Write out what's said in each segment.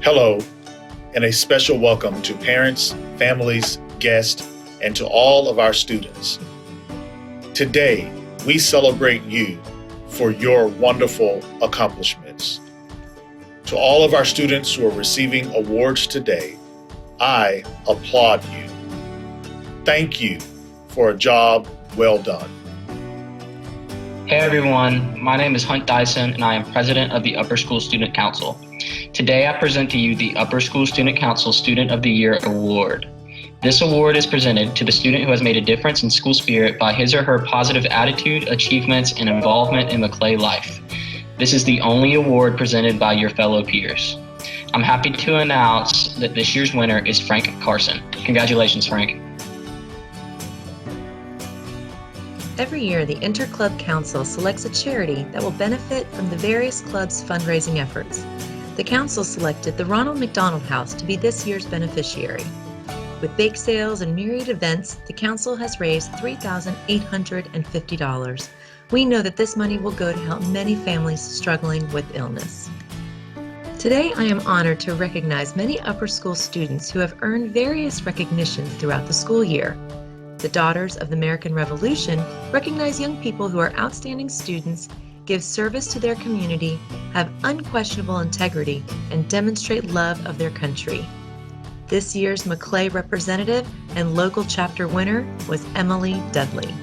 Hello, and a special welcome to parents, families, guests, and to all of our students. Today, we celebrate you for your wonderful accomplishments. To all of our students who are receiving awards today, I applaud you. Thank you for a job well done. Hey everyone, my name is Hunt Dyson and I am president of the Upper School Student Council. Today I present to you the Upper School Student Council Student of the Year Award. This award is presented to the student who has made a difference in school spirit by his or her positive attitude, achievements, and involvement in Maclay life. This is the only award presented by your fellow peers. I'm happy to announce that this year's winner is Frank Carson. Congratulations, Frank. Every year, the Interclub Council selects a charity that will benefit from the various clubs' fundraising efforts. The council selected the Ronald McDonald House to be this year's beneficiary. With bake sales and myriad events, the council has raised $3,850. We know that this money will go to help many families struggling with illness. Today, I am honored to recognize many upper school students who have earned various recognitions throughout the school year. The Daughters of the American Revolution recognize young people who are outstanding students, give service to their community, have unquestionable integrity, and demonstrate love of their country. This year's Maclay representative and local chapter winner was Emily Dudley.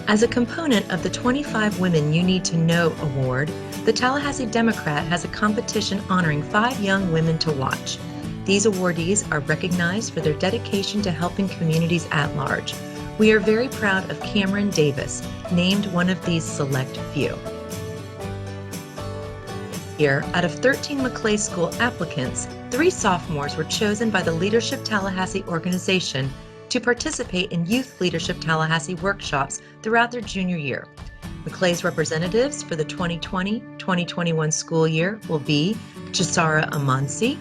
As a component of the 25 Women You Need to Know award, the Tallahassee Democrat has a competition honoring 5 young women to watch. These awardees are recognized for their dedication to helping communities at large. We are very proud of Cameron Davis, named one of these select few. Here, out of 13 Maclay School applicants, 3 sophomores were chosen by the Leadership Tallahassee organization to participate in Youth Leadership Tallahassee workshops throughout their junior year. Maclay's representatives for the 2020-2021 school year will be Chisara Amansi,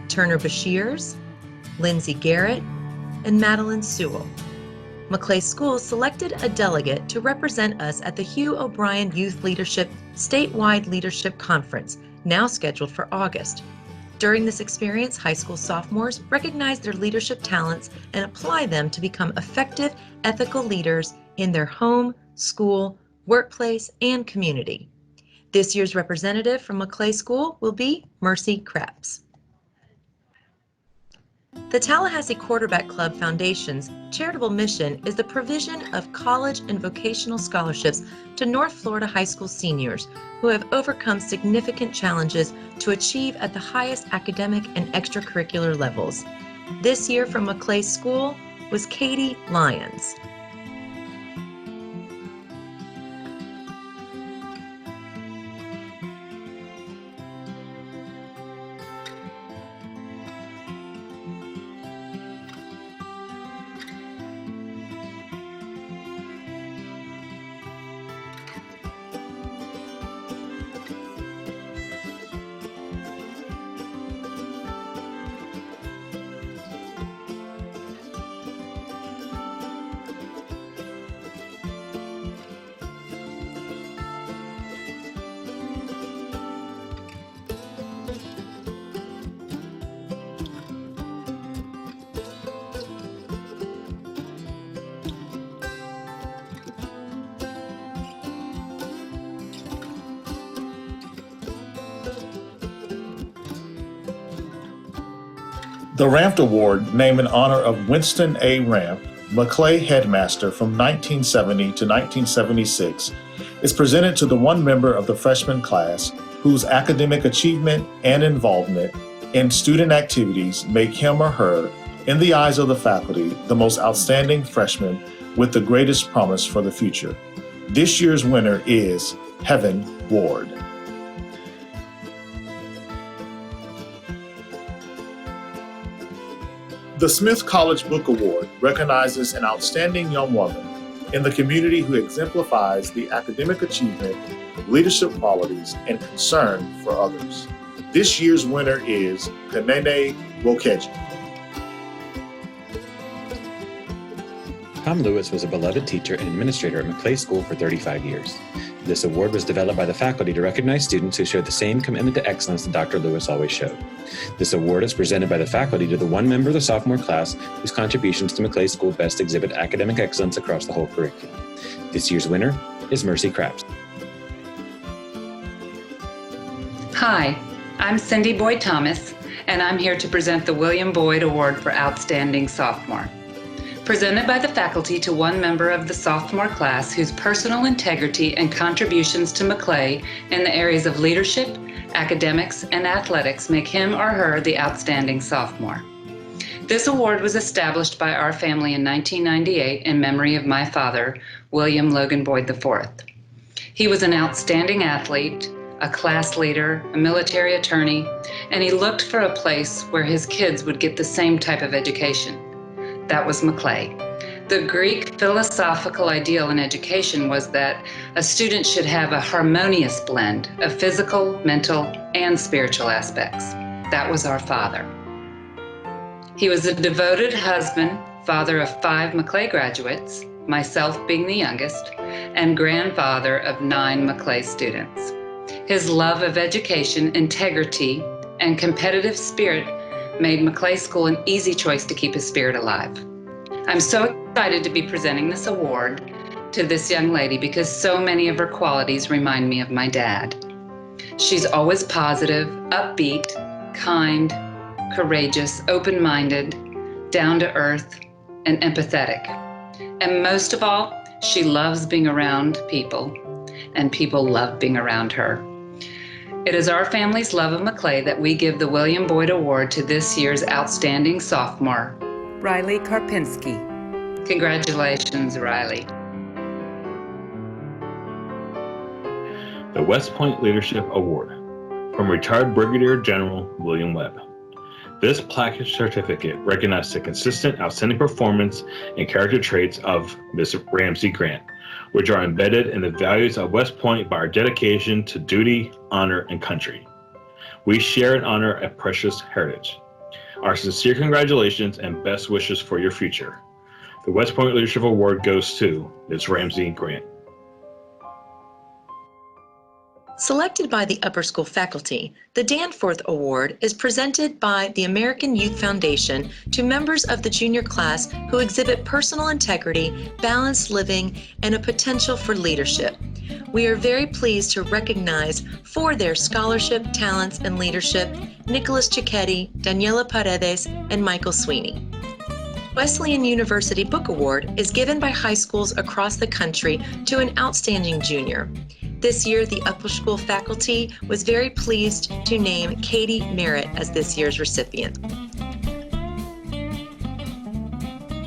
Turner Bashirs, Lindsay Garrett, and Madeline Sewell. Maclay Schools selected a delegate to represent us at the Hugh O'Brien Youth Leadership Statewide Leadership Conference, now scheduled for August. During this experience, high school sophomores recognize their leadership talents and apply them to become effective, ethical leaders in their home, school, workplace, and community. This year's representative from Maclay School will be Mercy Krebs. The Tallahassee Quarterback Club Foundation's charitable mission is the provision of college and vocational scholarships to North Florida high school seniors who have overcome significant challenges to achieve at the highest academic and extracurricular levels. This year from Maclay School was Katie Lyons. The Rampt Award, named in honor of Winston A. Rampt, Maclay Headmaster from 1970 to 1976, is presented to the one member of the freshman class whose academic achievement and involvement in student activities make him or her, in the eyes of the faculty, the most outstanding freshman with the greatest promise for the future. This year's winner is Heaven Ward. The Smith College Book Award recognizes an outstanding young woman in the community who exemplifies the academic achievement, leadership qualities, and concern for others. This year's winner is Kanene Wokeji. Tom Lewis was a beloved teacher and administrator at Maclay School for 35 years. This award was developed by the faculty to recognize students who showed the same commitment to excellence that Dr. Lewis always showed. This award is presented by the faculty to the one member of the sophomore class whose contributions to Maclay School best exhibit academic excellence across the whole curriculum. This year's winner is Mercy Krabs. Hi, I'm Cindy Boyd Thomas, and I'm here to present the William Boyd Award for Outstanding Sophomore. Presented by the faculty to one member of the sophomore class whose personal integrity and contributions to Maclay in the areas of leadership, academics, and athletics make him or her the outstanding sophomore. This award was established by our family in 1998 in memory of my father, William Logan Boyd IV. He was an outstanding athlete, a class leader, a military attorney, and he looked for a place where his kids would get the same type of education. That was Maclay. The Greek philosophical ideal in education was that a student should have a harmonious blend of physical, mental, and spiritual aspects. That was our father. He was a devoted husband, father of 5 Maclay graduates, myself being the youngest, and grandfather of 9 Maclay students. His love of education, integrity, and competitive spirit made Maclay School an easy choice to keep his spirit alive. I'm so excited to be presenting this award to this young lady because so many of her qualities remind me of my dad. She's always positive, upbeat, kind, courageous, open-minded, down to earth, and empathetic. And most of all, she loves being around people, and people love being around her. It is our family's love of Maclay that we give the William Boyd Award to this year's outstanding sophomore, Riley Karpinski. Congratulations, Riley. The West Point Leadership Award from retired Brigadier General William Webb. This plaque certificate recognizes the consistent, outstanding performance and character traits of Ms. Ramsey Grant, which are embedded in the values of West Point by our dedication to duty, honor, and country. We share and honor a precious heritage. Our sincere congratulations and best wishes for your future. The West Point Leadership Award goes to Ms. Ramsey Grant. Selected by the upper school faculty, the Danforth Award is presented by the American Youth Foundation to members of the junior class who exhibit personal integrity, balanced living, and a potential for leadership. We are very pleased to recognize for their scholarship, talents, and leadership, Nicholas Cicchetti, Daniela Paredes, and Michael Sweeney. Wesleyan University Book Award is given by high schools across the country to an outstanding junior. This year, the upper school faculty was very pleased to name Katie Merritt as this year's recipient.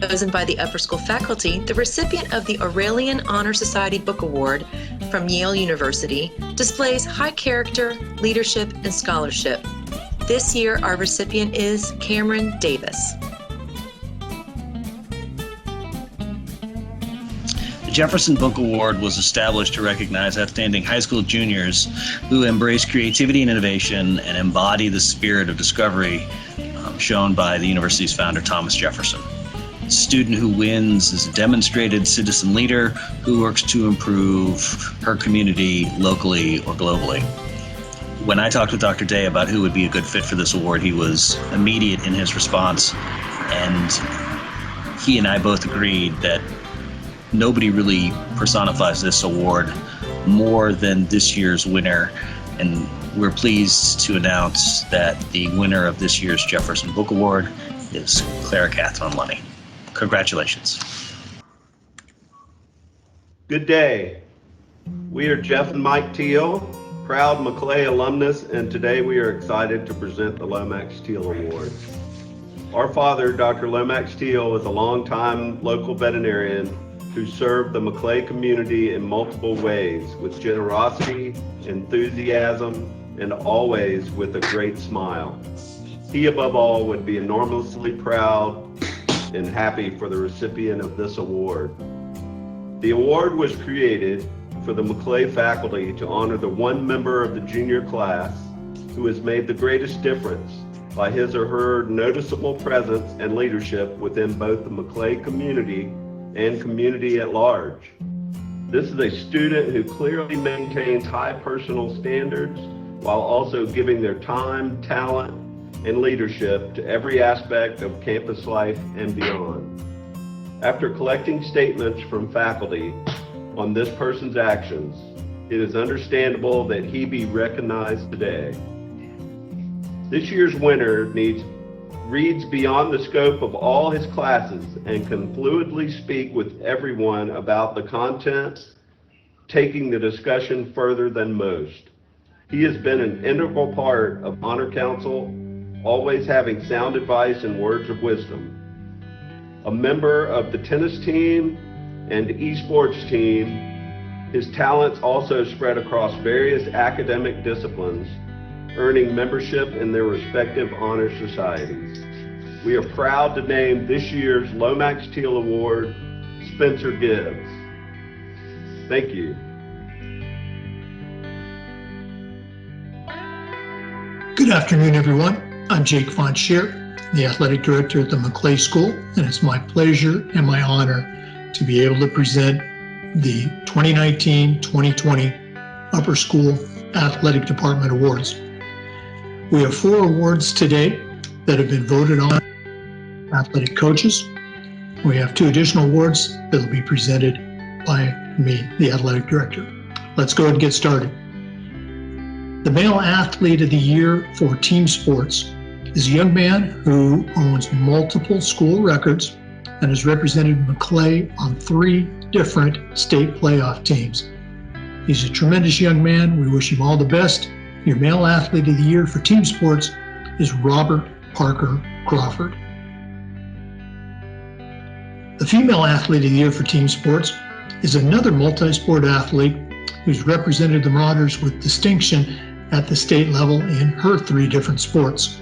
Chosen by the upper school faculty, the recipient of the Aurelian Honor Society Book Award from Yale University displays high character, leadership, and scholarship. This year, our recipient is Cameron Davis. The Jefferson Book Award was established to recognize outstanding high school juniors who embrace creativity and innovation and embody the spirit of discovery shown by the university's founder, Thomas Jefferson. The student who wins is a demonstrated citizen leader who works to improve her community locally or globally. When I talked with Dr. Day about who would be a good fit for this award, he was immediate in his response, and he and I both agreed that nobody really personifies this award more than this year's winner, and we're pleased to announce that the winner of this year's Jefferson Book Award is Clara Catherine Lunny. Congratulations. Good day. We are Jeff and Mike Teal, proud Maclay alumnus, and today we are excited to present the Lomax Teal Award. Our father, Dr. Lomax Teal, was a longtime local veterinarian who served the Maclay community in multiple ways with generosity, enthusiasm, and always with a great smile. He, above all, would be enormously proud and happy for the recipient of this award. The award was created for the Maclay faculty to honor the one member of the junior class who has made the greatest difference by his or her noticeable presence and leadership within both the Maclay community and community at large. This is a student who clearly maintains high personal standards while also giving their time, talent, and leadership to every aspect of campus life and beyond. After collecting statements from faculty on this person's actions, it is understandable that he be recognized today. This year's winner reads beyond the scope of all his classes and can fluidly speak with everyone about the content, taking the discussion further than most. He has been an integral part of Honor Council, always having sound advice and words of wisdom. A member of the tennis team and esports team, his talents also spread across various academic disciplines, earning membership in their respective honor societies. We are proud to name this year's Lomax Teal Award, Spencer Gibbs. Thank you. Good afternoon, everyone. I'm Jake Von Scheer, the athletic director at the Maclay School, and it's my pleasure and my honor to be able to present the 2019-2020 Upper School Athletic Department Awards. We have 4 awards today that have been voted on by athletic coaches. We have 2 additional awards that will be presented by me, the athletic director. Let's go ahead and get started. The Male Athlete of the Year for team sports is a young man who owns multiple school records and has represented Maclay on 3 different state playoff teams. He's a tremendous young man. We wish him all the best. Your Male Athlete of the Year for team sports is Robert Parker Crawford. The Female Athlete of the Year for team sports is another multi-sport athlete who's represented the Marauders with distinction at the state level in her 3 different sports.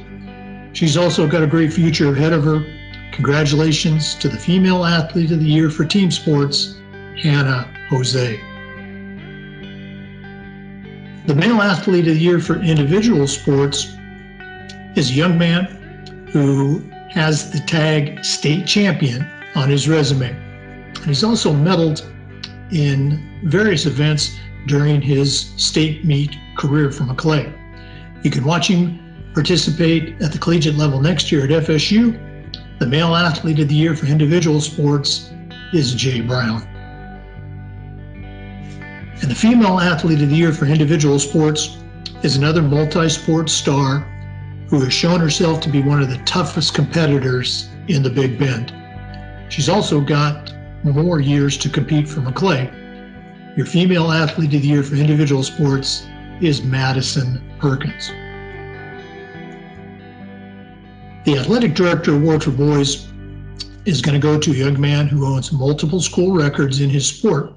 She's also got a great future ahead of her. Congratulations to the Female Athlete of the Year for team sports, Hannah Jose. The Male Athlete of the Year for individual sports is a young man who has the tag state champion on his resume. And he's also medaled in various events during his state meet career for Maclay. You can watch him participate at the collegiate level next year at FSU. The Male Athlete of the Year for individual sports is Jay Brown. And the Female Athlete of the Year for individual sports is another multi-sport star who has shown herself to be one of the toughest competitors in the Big Bend. She's also got more years to compete for Maclay. Your Female Athlete of the Year for individual sports is Madison Perkins. The Athletic Director Award for boys is going to go to a young man who owns multiple school records in his sport,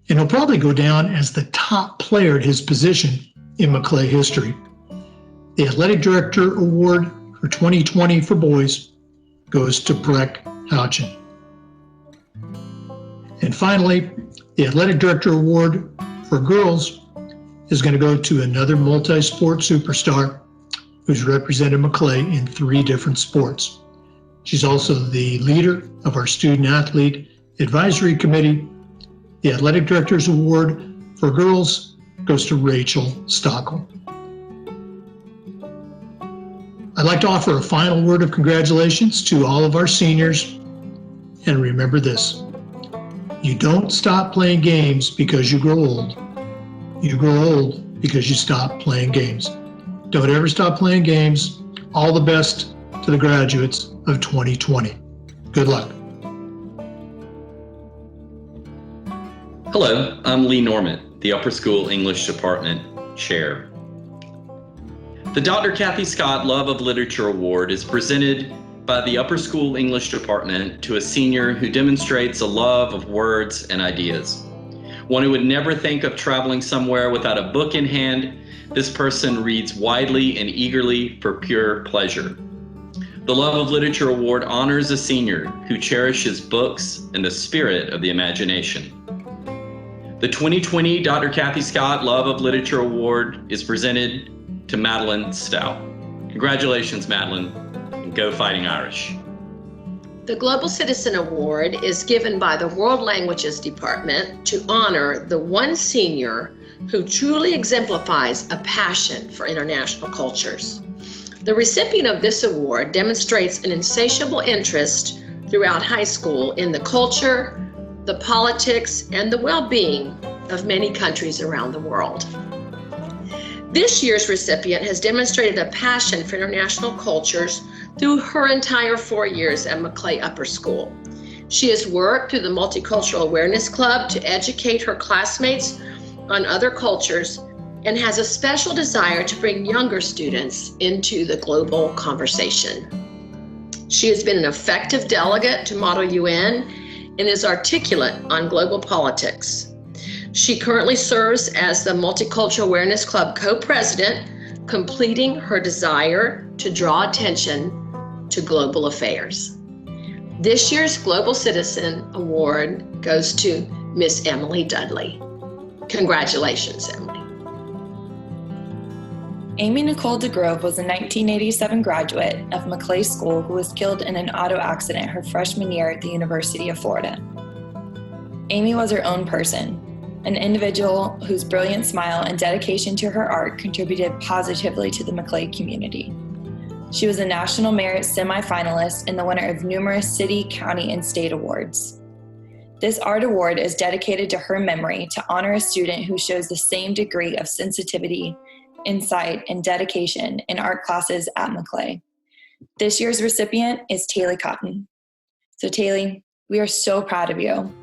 and he'll probably go down as the top player at his position in Maclay history. The Athletic Director Award for 2020 for boys goes to Breck Houchin. And finally, the Athletic Director Award for girls is going to go to another multi-sport superstar who's represented Maclay in 3 different sports. She's also the leader of our Student Athlete Advisory Committee. The Athletic Director's Award for girls goes to Rachel Stockel. I'd like to offer a final word of congratulations to all of our seniors. And remember this: you don't stop playing games because you grow old. You grow old because you stop playing games. Don't ever stop playing games. All the best to the graduates of 2020. Good luck. Hello, I'm Lee Norman, the Upper School English Department Chair. The Dr. Kathy Scott Love of Literature Award is presented by the Upper School English Department to a senior who demonstrates a love of words and ideas. One who would never think of traveling somewhere without a book in hand, this person reads widely and eagerly for pure pleasure. The Love of Literature Award honors a senior who cherishes books and the spirit of the imagination. The 2020 Dr. Kathy Scott Love of Literature Award is presented to Madeline Stout. Congratulations, Madeline, and go Fighting Irish. The The Global Citizen Award is given by the World Languages Department to honor the one senior who truly exemplifies a passion for international cultures. The recipient of this award demonstrates an insatiable interest throughout high school in the culture, the politics, and the well-being of many countries around the world. This year's recipient has demonstrated a passion for international cultures through her entire 4 years at Maclay Upper School. She has worked through the Multicultural Awareness Club to educate her classmates on other cultures and has a special desire to bring younger students into the global conversation. She has been an effective delegate to Model UN and is articulate on global politics. She currently serves as the Multicultural Awareness Club co-president, completing her desire to draw attention to global affairs. This year's Global Citizen Award goes to Miss Emily Dudley. Congratulations, Emily. Amy Nicole DeGrove was a 1987 graduate of Maclay School who was killed in an auto accident her freshman year at the University of Florida. Amy was her own person, an individual whose brilliant smile and dedication to her art contributed positively to the Maclay community. She was a National Merit semi-finalist and the winner of numerous city, county, and state awards. This art award is dedicated to her memory to honor a student who shows the same degree of sensitivity, insight, and dedication in art classes at Maclay. This year's recipient is Taylor Cotton. So Taylor, we are so proud of you,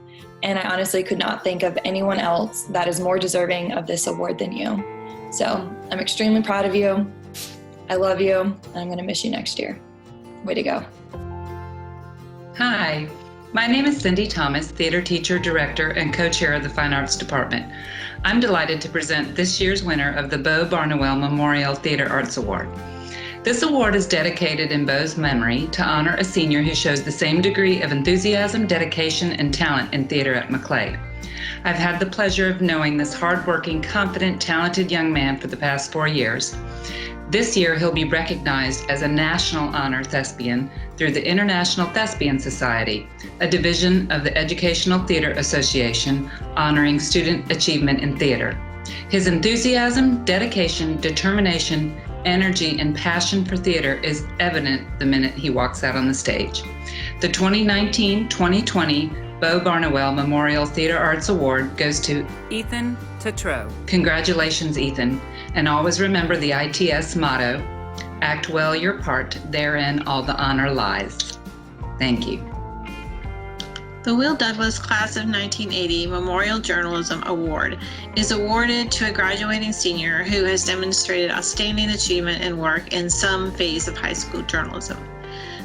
and I honestly could not think of anyone else that is more deserving of this award than you. So I'm extremely proud of you. I love you, and I'm gonna miss you next year. Way to go. Hi, my name is Cindy Thomas, theater teacher, director, and co-chair of the Fine Arts Department. I'm delighted to present this year's winner of the Beau Barnwell Memorial Theater Arts Award. This award is dedicated in Beau's memory to honor a senior who shows the same degree of enthusiasm, dedication, and talent in theater at Maclay. I've had the pleasure of knowing this hardworking, confident, talented young man for the past 4 years. This year, he'll be recognized as a National Honor Thespian through the International Thespian Society, a division of the Educational Theater Association honoring student achievement in theater. His enthusiasm, dedication, determination, energy, and passion for theater is evident the minute he walks out on the stage. The 2019-2020 Beau Barnwell Memorial Theater Arts Award goes to Ethan Tatro. Congratulations, Ethan. And always remember the ITS motto, act well your part, therein all the honor lies. Thank you. The Will Douglas Class of 1980 Memorial Journalism Award is awarded to a graduating senior who has demonstrated outstanding achievement and work in some phase of high school journalism.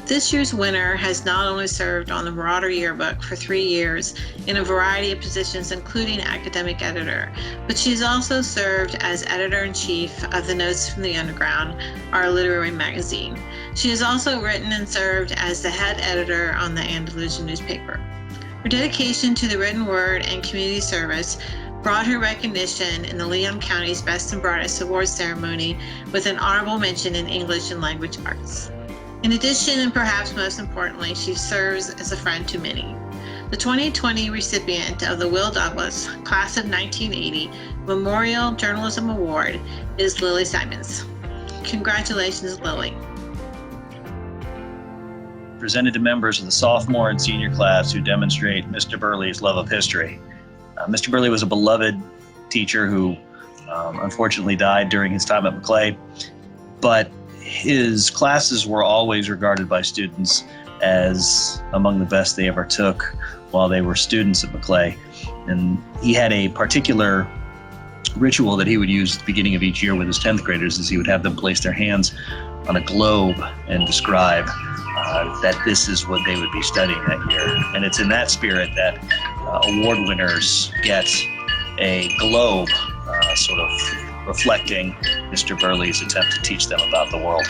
This year's winner has not only served on the Marauder Yearbook for 3 years in a variety of positions, including academic editor, but she's also served as editor-in-chief of the Notes from the Underground, our literary magazine. She has also written and served as the head editor on the Andalusian newspaper. Her dedication to the written word and community service brought her recognition in the Leon County's Best and Brightest Awards ceremony with an honorable mention in English and Language Arts. In addition, and perhaps most importantly, she serves as a friend to many. The 2020 recipient of the Will Douglas Class of 1980 Memorial Journalism Award is Lily Simons. Congratulations, Lily. Presented to members of the sophomore and senior class who demonstrate Mr. Burley's love of history. Mr. Burley was a beloved teacher who unfortunately died during his time at Maclay, but his classes were always regarded by students as among the best they ever took while they were students at Maclay. And he had a particular ritual that he would use at the beginning of each year with his 10th graders, is he would have them place their hands on a globe and describe that this is what they would be studying that year. And it's in that spirit that award winners get a globe sort of reflecting Mr. Burley's attempt to teach them about the world.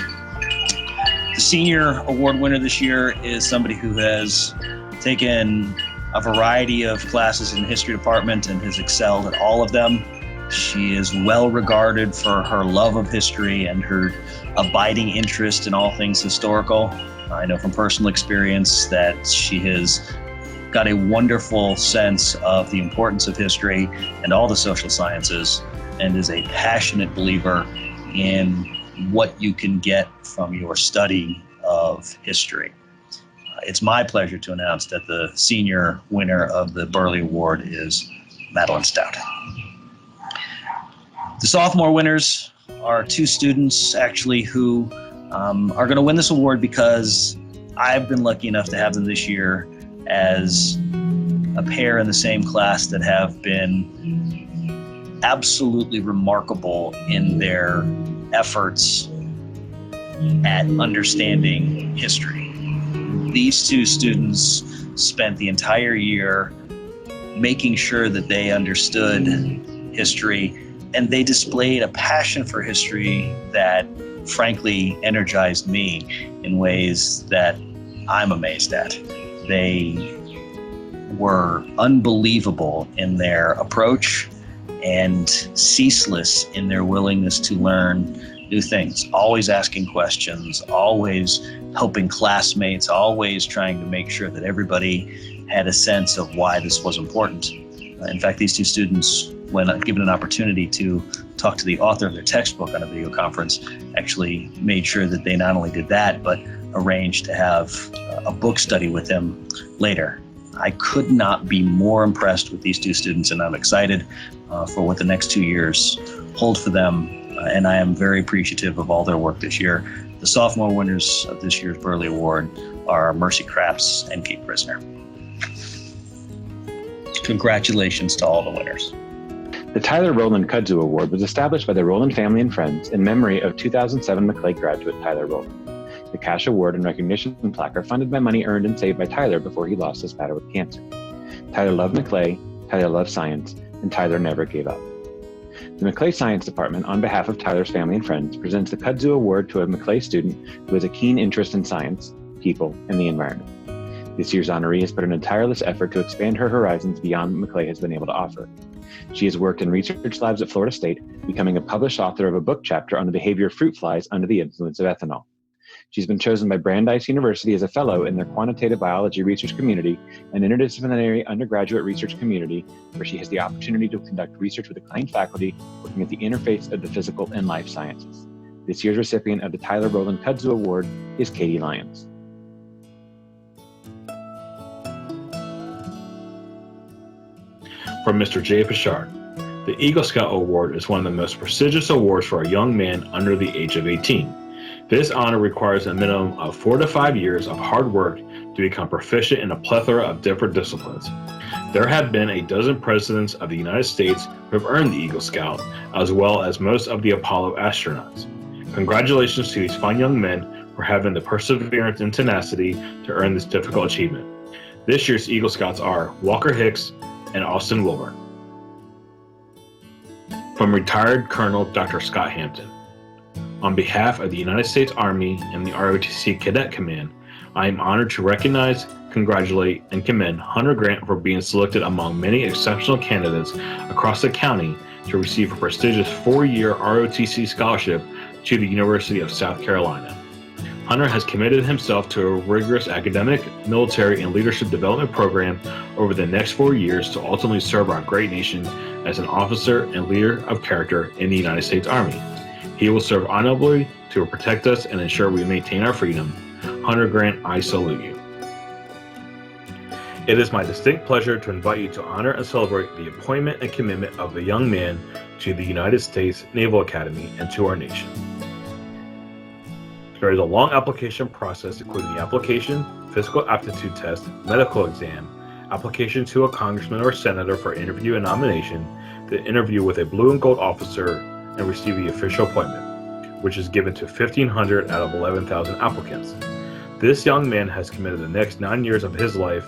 The senior award winner this year is somebody who has taken a variety of classes in the history department and has excelled at all of them. She is well regarded for her love of history and her abiding interest in all things historical. I know from personal experience that she has got a wonderful sense of the importance of history and all the social sciences, and is a passionate believer in what you can get from your study of history. It's my pleasure to announce that the senior winner of the Burley Award is Madeline Stout. The sophomore winners are two students actually who are going to win this award because I've been lucky enough to have them this year as a pair in the same class that have been absolutely remarkable in their efforts at understanding history. These two students spent the entire year making sure that they understood history, and they displayed a passion for history that frankly energized me in ways that I'm amazed at. They were unbelievable in their approach and ceaseless in their willingness to learn new things, always asking questions, always helping classmates, always trying to make sure that everybody had a sense of why this was important. In fact, these two students, when given an opportunity to talk to the author of their textbook on a video conference, actually made sure that they not only did that, but arranged to have a book study with him later. I could not be more impressed with these two students, and I'm excited for what the next 2 years hold for them. And I am very appreciative of all their work this year. The sophomore winners of this year's Burley Award are Mercy Crafts and Kate Prisner. Congratulations to all the winners. The Tyler Rowland Kudzu Award was established by the Rowland family and friends in memory of 2007 Maclay graduate Tyler Rowland. The cash award and recognition plaque are funded by money earned and saved by Tyler before he lost his battle with cancer. Tyler loved Maclay, Tyler loved science, and Tyler never gave up. The Maclay Science Department, on behalf of Tyler's family and friends, presents the Kudzu Award to a Maclay student who has a keen interest in science, people, and the environment. This year's honoree has put in a tireless effort to expand her horizons beyond what Maclay has been able to offer. She has worked in research labs at Florida State, becoming a published author of a book chapter on the behavior of fruit flies under the influence of ethanol. She's been chosen by Brandeis University as a fellow in their quantitative biology research community, an interdisciplinary undergraduate research community where she has the opportunity to conduct research with acclaimed faculty working at the interface of the physical and life sciences. This year's recipient of the Tyler Rowland Kudzu Award is Katie Lyons. From Mr. J. Pichard, the Eagle Scout Award is one of the most prestigious awards for a young man under the age of 18. This honor requires a minimum of 4 to 5 years of hard work to become proficient in a plethora of different disciplines. There have been a dozen presidents of the United States who have earned the Eagle Scout, as well as most of the Apollo astronauts. Congratulations to these fine young men for having the perseverance and tenacity to earn this difficult achievement. This year's Eagle Scouts are Walker Hicks and Austin Wilburn. From retired Colonel Dr. Scott Hampton. On behalf of the United States Army and the ROTC Cadet Command, I am honored to recognize, congratulate, and commend Hunter Grant for being selected among many exceptional candidates across the county to receive a prestigious 4-year ROTC scholarship to the University of South Carolina. Hunter has committed himself to a rigorous academic, military, and leadership development program over the next 4 years to ultimately serve our great nation as an officer and leader of character in the United States Army. He will serve honorably to protect us and ensure we maintain our freedom. Hunter Grant, I salute you. It is my distinct pleasure to invite you to honor and celebrate the appointment and commitment of the young man to the United States Naval Academy and to our nation. There is a long application process, including the application, physical aptitude test, medical exam, application to a congressman or senator for interview and nomination, the interview with a blue and gold officer, and receive the official appointment, which is given to 1,500 out of 11,000 applicants. This young man has committed the next 9 years of his life,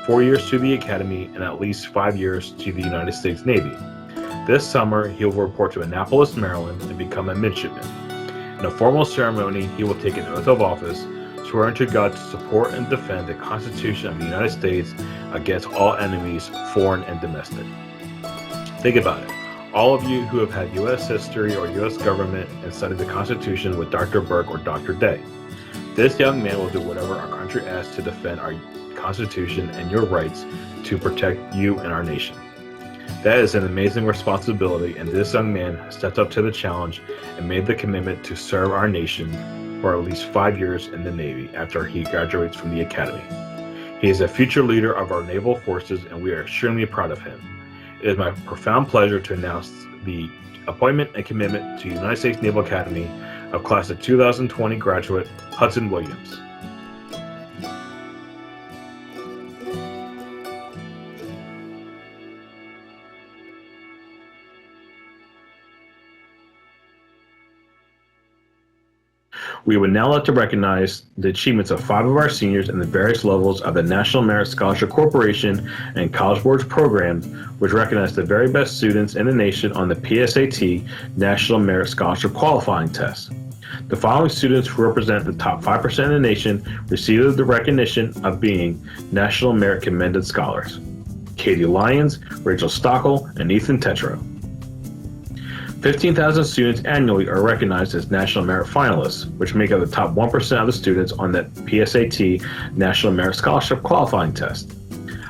4 years to the Academy, and at least 5 years to the United States Navy. This summer, he will report to Annapolis, Maryland, and become a midshipman. In a formal ceremony, he will take an oath of office, swearing to God to support and defend the Constitution of the United States against all enemies, foreign and domestic. Think about it. All of you who have had U.S. history or U.S. government and studied the Constitution with Dr. Burke or Dr. Day. This young man will do whatever our country asks to defend our Constitution and your rights to protect you and our nation. That is an amazing responsibility, and this young man has stepped up to the challenge and made the commitment to serve our nation for at least 5 years in the Navy after he graduates from the Academy. He is a future leader of our naval forces, and we are extremely proud of him. It is my profound pleasure to announce the appointment and commitment to United States Naval Academy of Class of 2020 graduate Hudson Williams. We would now like to recognize the achievements of 5 of our seniors in the various levels of the National Merit Scholarship Corporation and College Board's programs, which recognize the very best students in the nation on the PSAT National Merit Scholarship Qualifying Test. The following students who represent the top 5% of the nation received the recognition of being National Merit Commended Scholars: Katie Lyons, Rachel Stockel, and Ethan Tetro. 15,000 students annually are recognized as National Merit Finalists, which make up the top 1% of the students on the PSAT National Merit Scholarship Qualifying Test.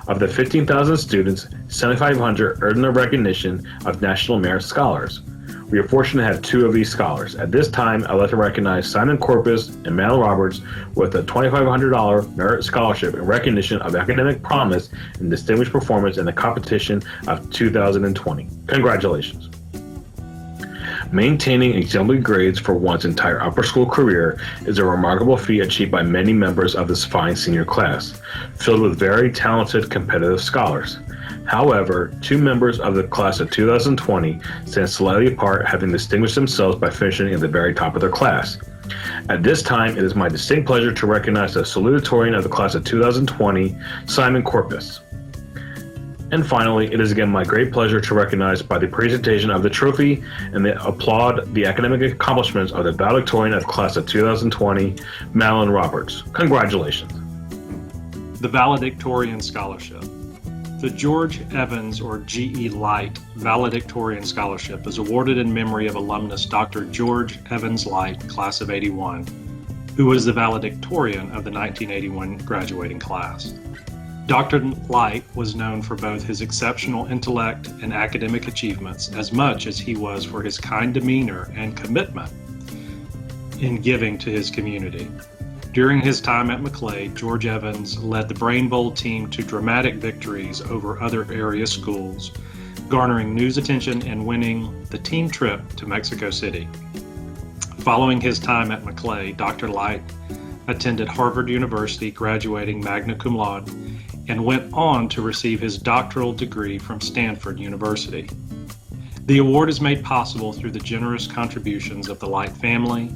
Of the 15,000 students, 7,500 earned the recognition of National Merit Scholars. We are fortunate to have 2 of these scholars. At this time, I'd like to recognize Simon Corpus and Madeline Roberts with a $2,500 merit scholarship in recognition of academic promise and distinguished performance in the competition of 2020. Congratulations. Maintaining exemplary grades for one's entire upper school career is a remarkable feat achieved by many members of this fine senior class, filled with very talented competitive scholars. However, 2 members of the class of 2020 stand slightly apart, having distinguished themselves by finishing at the very top of their class. At this time, it is my distinct pleasure to recognize the salutatorian of the class of 2020, Simon Corpus. And finally, it is again my great pleasure to recognize by the presentation of the trophy and applaud the academic accomplishments of the valedictorian of the class of 2020, Madeline Roberts. Congratulations. The Valedictorian Scholarship. The George Evans, or G.E. Light, Valedictorian Scholarship is awarded in memory of alumnus Dr. George Evans Light, class of 81, who was the valedictorian of the 1981 graduating class. Dr. Light was known for both his exceptional intellect and academic achievements as much as he was for his kind demeanor and commitment in giving to his community. During his time at Maclay, George Evans led the Brain Bowl team to dramatic victories over other area schools, garnering news attention and winning the team trip to Mexico City. Following his time at Maclay, Dr. Light attended Harvard University, graduating magna cum laude, and went on to receive his doctoral degree from Stanford University. The award is made possible through the generous contributions of the Light family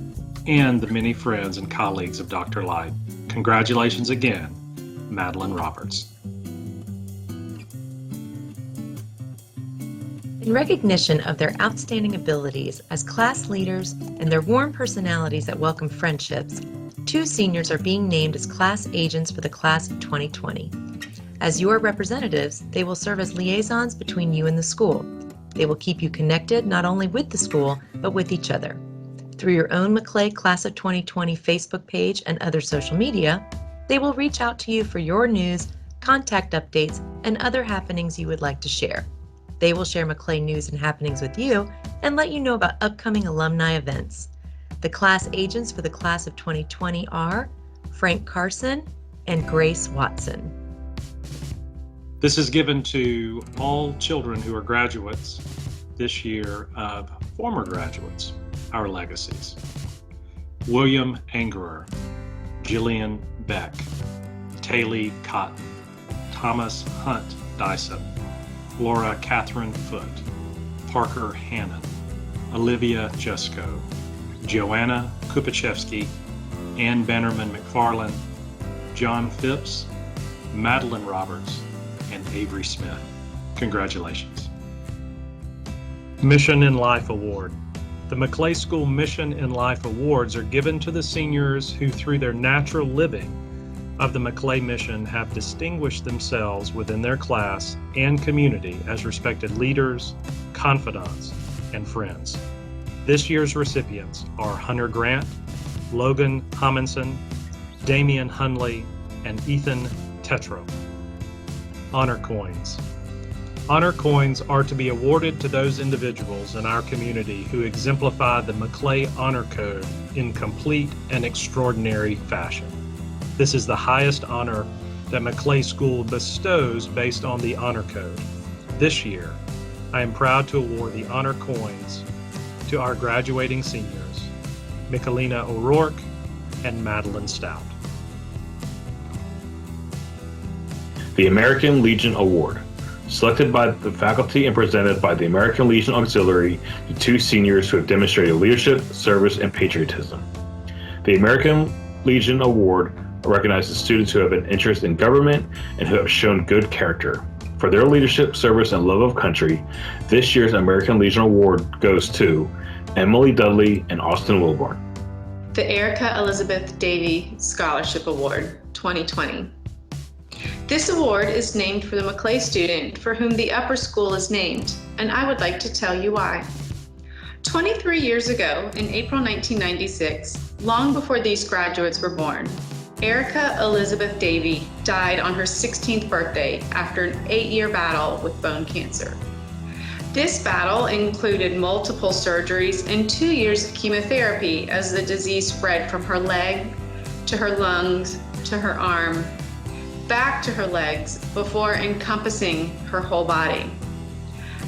and the many friends and colleagues of Dr. Light. Congratulations again, Madeline Roberts. In recognition of their outstanding abilities as class leaders and their warm personalities that welcome friendships, 2 seniors are being named as class agents for the class of 2020. As your representatives, they will serve as liaisons between you and the school. They will keep you connected not only with the school, but with each other. Through your own Maclay Class of 2020 Facebook page and other social media, they will reach out to you for your news, contact updates, and other happenings you would like to share. They will share Maclay news and happenings with you and let you know about upcoming alumni events. The class agents for the class of 2020 are Frank Carson and Grace Watson. This is given to all children who are graduates this year of former graduates, our legacies. William Angerer, Jillian Beck, Taylor Cotton, Thomas Hunt Dyson, Laura Catherine Foote, Parker Hannon, Olivia Jusko, Joanna Kupachevsky, Ann Bannerman McFarland, John Phipps, Madeline Roberts, and Avery Smith. Congratulations. Mission in Life Award. The Maclay School Mission in Life Awards are given to the seniors who, through their natural living of the Maclay mission, have distinguished themselves within their class and community as respected leaders, confidants, and friends. This year's recipients are Hunter Grant, Logan Homminson, Damian Hundley, and Ethan Tetro. Honor coins. Honor coins are to be awarded to those individuals in our community who exemplify the Maclay Honor Code in complete and extraordinary fashion. This is the highest honor that Maclay School bestows based on the Honor Code. This year, I am proud to award the honor coins to our graduating seniors, Michelina O'Rourke and Madeline Stout. The American Legion Award, selected by the faculty and presented by the American Legion Auxiliary to two seniors who have demonstrated leadership, service, and patriotism. The American Legion Award recognizes students who have an interest in government and who have shown good character. For their leadership, service, and love of country, this year's American Legion Award goes to Emily Dudley and Austin Wilborn. The Erica Elizabeth Davey Scholarship Award, 2020. This award is named for the Maclay student for whom the upper school is named, and I would like to tell you why. 23 years ago, in April 1996, long before these graduates were born, Erica Elizabeth Davey died on her 16th birthday after an 8-year battle with bone cancer. This battle included multiple surgeries and 2 years of chemotherapy as the disease spread from her leg to her lungs to her arm, back to her legs before encompassing her whole body.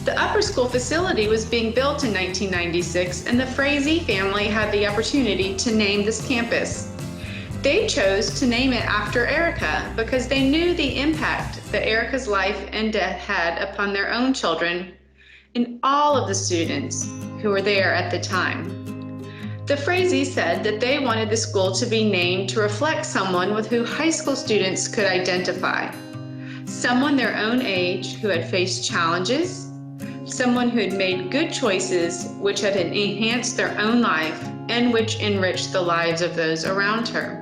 The upper school facility was being built in 1996, and the Frazee family had the opportunity to name this campus. They chose to name it after Erica because they knew the impact that Erica's life and death had upon their own children and all of the students who were there at the time. The Frazee said that they wanted the school to be named to reflect someone with who high school students could identify. Someone their own age who had faced challenges, someone who had made good choices which had enhanced their own life and which enriched the lives of those around her.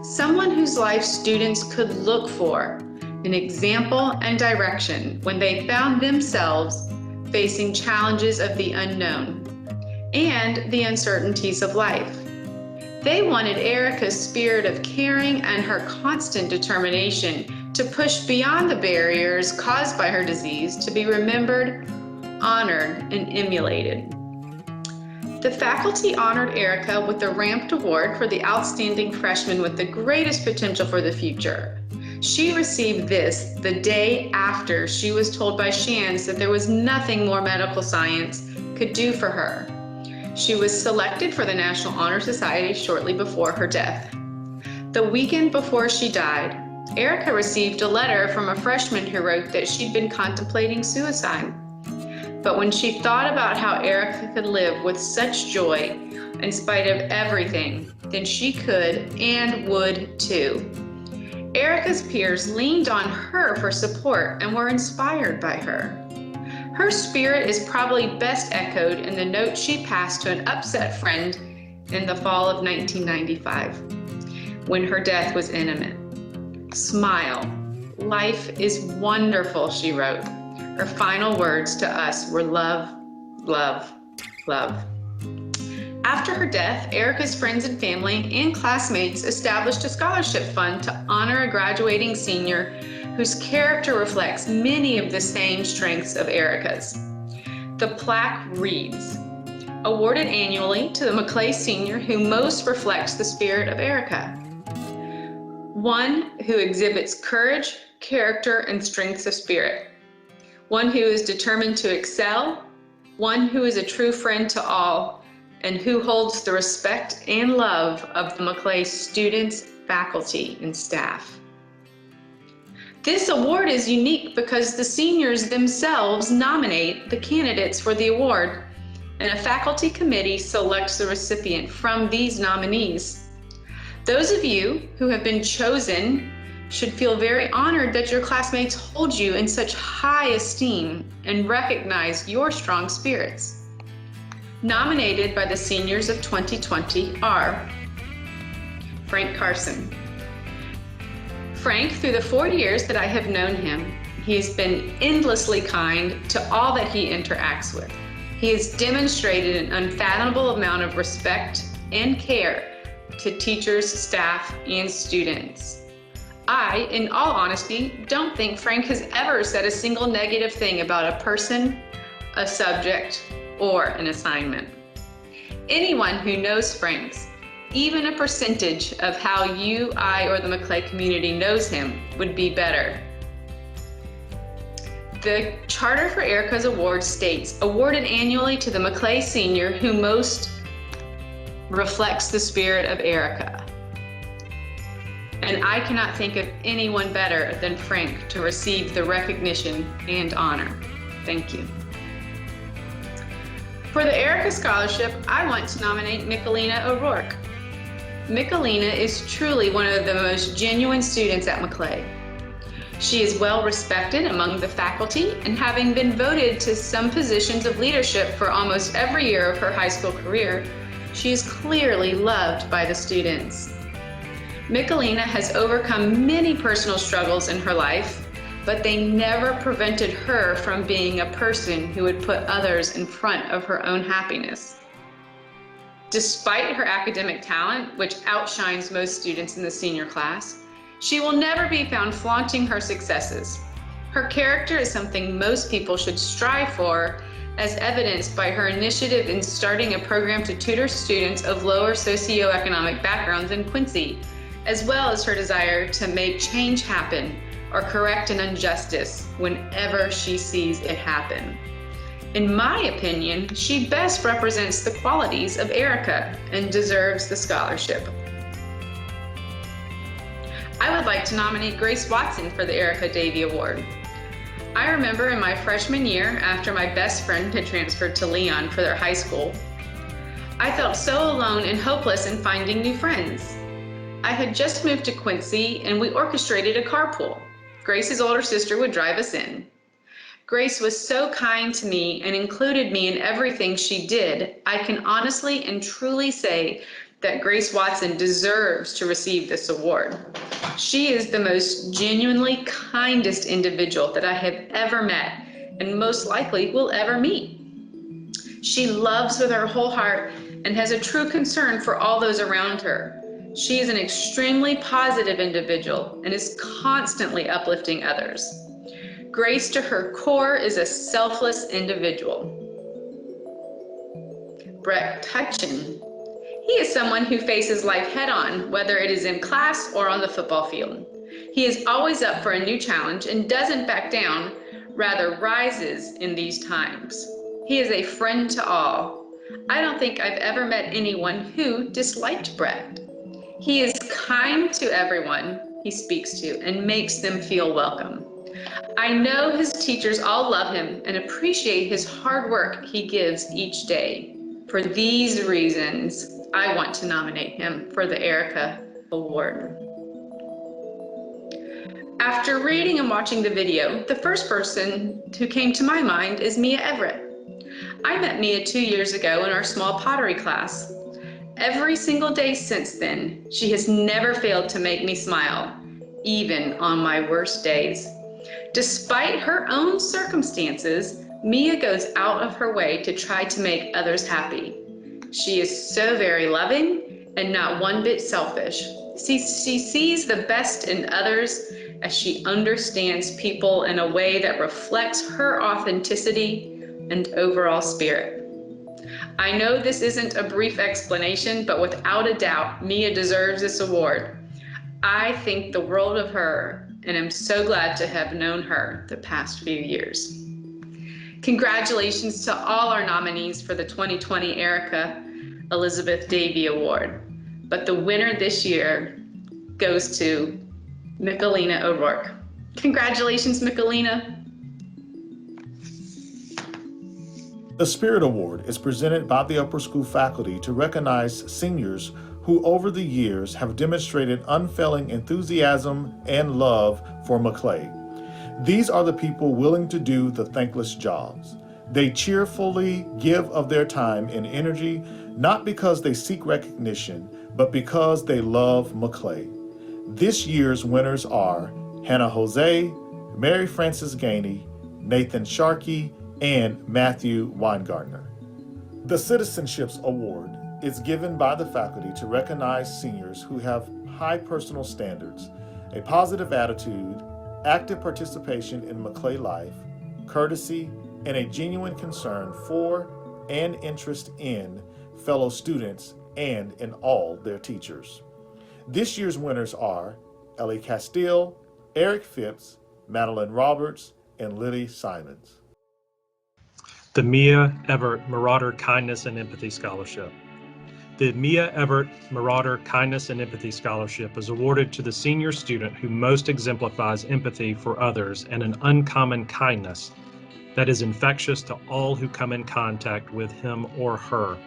Someone whose life students could look for an example and direction when they found themselves facing challenges of the unknown and the uncertainties of life. They wanted Erica's spirit of caring and her constant determination to push beyond the barriers caused by her disease to be remembered, honored, and emulated. The faculty honored Erica with the Ramped Award for the outstanding freshman with the greatest potential for the future. She received this the day after she was told by Shands that there was nothing more medical science could do for her. She was selected for the National Honor Society shortly before her death. The weekend before she died, Erica received a letter from a freshman who wrote that she'd been contemplating suicide. But when she thought about how Erica could live with such joy in spite of everything, then she could and would too. Erica's peers leaned on her for support and were inspired by her. Her spirit is probably best echoed in the note she passed to an upset friend in the fall of 1995, when her death was imminent. "Smile. Life is wonderful," she wrote. Her final words to us were love, love, love. After her death, Erica's friends and family and classmates established a scholarship fund to honor a graduating senior whose character reflects many of the same strengths of Erica's. The plaque reads, "Awarded annually to the Maclay senior who most reflects the spirit of Erica. One who exhibits courage, character, and strengths of spirit. One who is determined to excel. One who is a true friend to all, and who holds the respect and love of the Maclay students, faculty, and staff." This award is unique because the seniors themselves nominate the candidates for the award, and a faculty committee selects the recipient from these nominees. Those of you who have been chosen should feel very honored that your classmates hold you in such high esteem and recognize your strong spirits. Nominated by the seniors of 2020 are Frank Carson. Frank, through the 4 years that I have known him, he's been endlessly kind to all that he interacts with. He has demonstrated an unfathomable amount of respect and care to teachers, staff, and students. I, in all honesty, don't think Frank has ever said a single negative thing about a person, a subject, or an assignment. Anyone who knows Frank's, even a percentage of how you, I, or the Maclay community knows him would be better. The Charter for Erica's Award states, awarded annually to the Maclay senior who most reflects the spirit of Erica. And I cannot think of anyone better than Frank to receive the recognition and honor. Thank you. For the Erica Scholarship, I want to nominate Michelina O'Rourke. Michelina is truly one of the most genuine students at Maclay. She is well respected among the faculty, and having been voted to some positions of leadership for almost every year of her high school career, she is clearly loved by the students. Michelina has overcome many personal struggles in her life, but they never prevented her from being a person who would put others in front of her own happiness. Despite her academic talent, which outshines most students in the senior class, she will never be found flaunting her successes. Her character is something most people should strive for, as evidenced by her initiative in starting a program to tutor students of lower socioeconomic backgrounds in Quincy, as well as her desire to make change happen or correct an injustice whenever she sees it happen. In my opinion, she best represents the qualities of Erica and deserves the scholarship. I would like to nominate Grace Watson for the Erica Davey Award. I remember in my freshman year, after my best friend had transferred to Leon for their high school, I felt so alone and hopeless in finding new friends. I had just moved to Quincy and we orchestrated a carpool. Grace's older sister would drive us in. Grace was so kind to me and included me in everything she did. I can honestly and truly say that Grace Watson deserves to receive this award. She is the most genuinely kindest individual that I have ever met and most likely will ever meet. She loves with her whole heart and has a true concern for all those around her. She is an extremely positive individual and is constantly uplifting others. Grace, to her core, is a selfless individual. Brett Hutchin. He is someone who faces life head-on, whether it is in class or on the football field. He is always up for a new challenge and doesn't back down, rather rises in these times. He is a friend to all. I don't think I've ever met anyone who disliked Brett. He is kind to everyone he speaks to and makes them feel welcome. I know his teachers all love him and appreciate his hard work he gives each day. For these reasons, I want to nominate him for the Erica Award. After reading and watching the video, the first person who came to my mind is Mia Everett. I met Mia 2 years ago in our small pottery class. Every single day since then, she has never failed to make me smile, even on my worst days. Despite her own circumstances, Mia goes out of her way to try to make others happy. She is so very loving and not one bit selfish. She sees the best in others as she understands people in a way that reflects her authenticity and overall spirit. I know this isn't a brief explanation, but without a doubt, Mia deserves this award. I think the world of her, and I'm so glad to have known her the past few years. Congratulations to all our nominees for the 2020 Erica Elizabeth Davey Award. But the winner this year goes to Michelina O'Rourke. Congratulations, Michelina. The Spirit Award is presented by the upper school faculty to recognize seniors who over the years have demonstrated unfailing enthusiasm and love for Maclay. These are the people willing to do the thankless jobs. They cheerfully give of their time and energy, not because they seek recognition, but because they love Maclay. This year's winners are Hannah Jose, Mary Frances Gainey, Nathan Sharkey, and Matthew Weingartner. The Citizenships Award is given by the faculty to recognize seniors who have high personal standards, a positive attitude, active participation in Maclay life, courtesy, and a genuine concern for and interest in fellow students and in all their teachers. This year's winners are Ellie Castile, Eric Phipps, Madeline Roberts, and Lily Simons. The Mia Everett Marauder Kindness and Empathy Scholarship. The Mia Everett Marauder Kindness and Empathy Scholarship is awarded to the senior student who most exemplifies empathy for others and an uncommon kindness that is infectious to all who come in contact with him or her.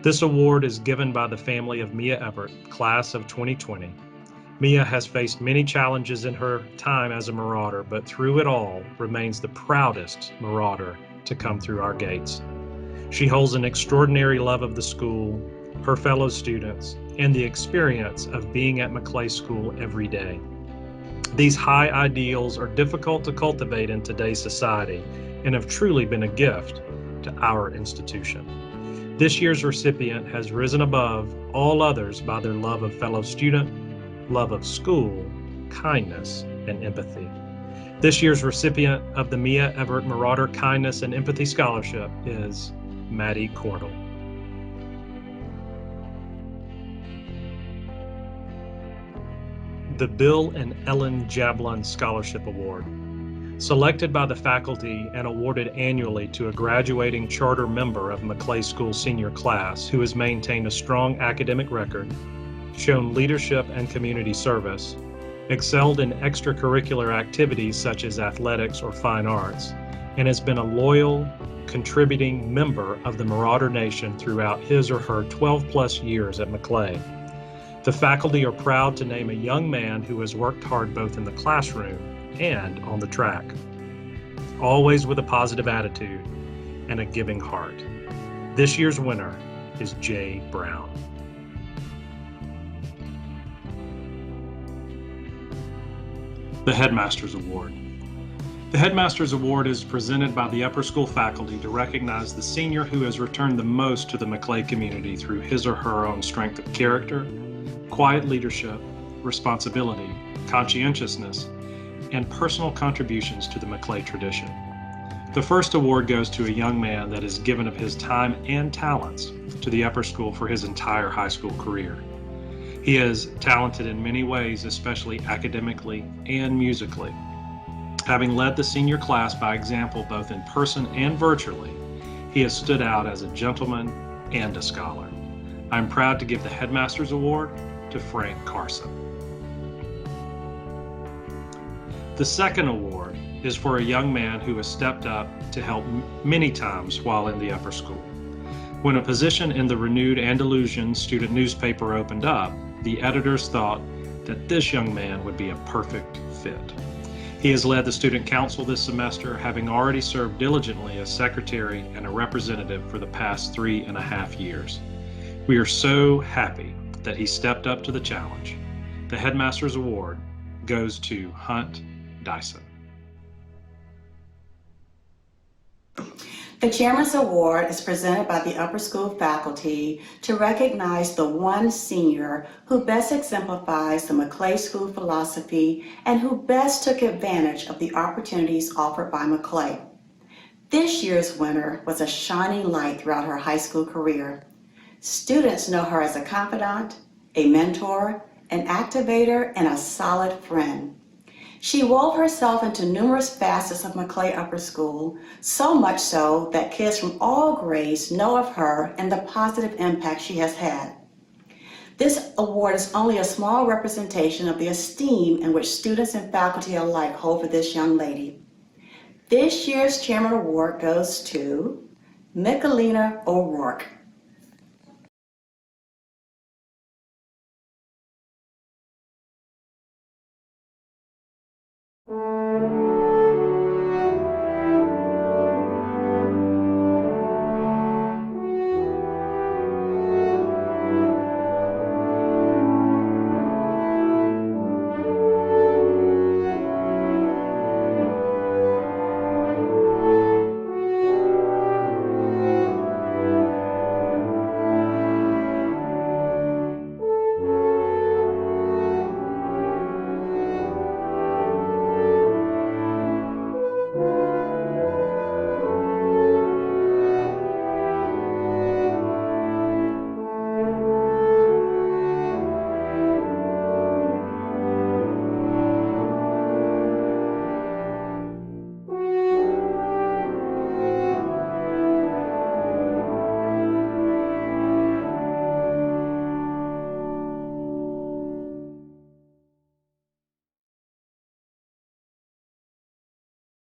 This award is given by the family of Mia Everett, class of 2020. Mia has faced many challenges in her time as a Marauder, but through it all remains the proudest Marauder to come through our gates. She holds an extraordinary love of the school, her fellow students, and the experience of being at Maclay School every day. These high ideals are difficult to cultivate in today's society and have truly been a gift to our institution. This year's recipient has risen above all others by their love of fellow student, love of school, kindness, and empathy. This year's recipient of the Mia Everett Marauder Kindness and Empathy Scholarship is Maddie Cordell. The Bill and Ellen Jablon Scholarship Award. Selected by the faculty and awarded annually to a graduating charter member of Maclay School senior class who has maintained a strong academic record, shown leadership and community service, excelled in extracurricular activities such as athletics or fine arts, and has been a loyal, contributing member of the Marauder Nation throughout his or her 12-plus years at Maclay. The faculty are proud to name a young man who has worked hard both in the classroom and on the track, always with a positive attitude and a giving heart. This year's winner is Jay Brown. The Headmaster's Award. The Headmaster's Award is presented by the upper school faculty to recognize the senior who has returned the most to the Maclay community through his or her own strength of character, quiet leadership, responsibility, conscientiousness, and personal contributions to the Maclay tradition. The first award goes to a young man that has given of his time and talents to the upper school for his entire high school career. He is talented in many ways, especially academically and musically. Having led the senior class by example both in person and virtually, he has stood out as a gentleman and a scholar. I'm proud to give the Headmaster's Award to Frank Carson. The second award is for a young man who has stepped up to help many times while in the upper school. When a position in the Renewed Andalusian student newspaper opened up, the editors thought that this young man would be a perfect fit. He has led the student council this semester, having already served diligently as secretary and a representative for the past 3.5 years. We are so happy that he stepped up to the challenge. The Headmaster's Award goes to Hunt Dyson. The Chairman's Award is presented by the upper school faculty to recognize the one senior who best exemplifies the Maclay School philosophy and who best took advantage of the opportunities offered by Maclay. This year's winner was a shining light throughout her high school career. Students know her as a confidant, a mentor, an activator, and a solid friend. She wove herself into numerous facets of Maclay Upper School, so much so that kids from all grades know of her and the positive impact she has had. This award is only a small representation of the esteem in which students and faculty alike hold for this young lady. This year's Chairman Award goes to Michelina O'Rourke.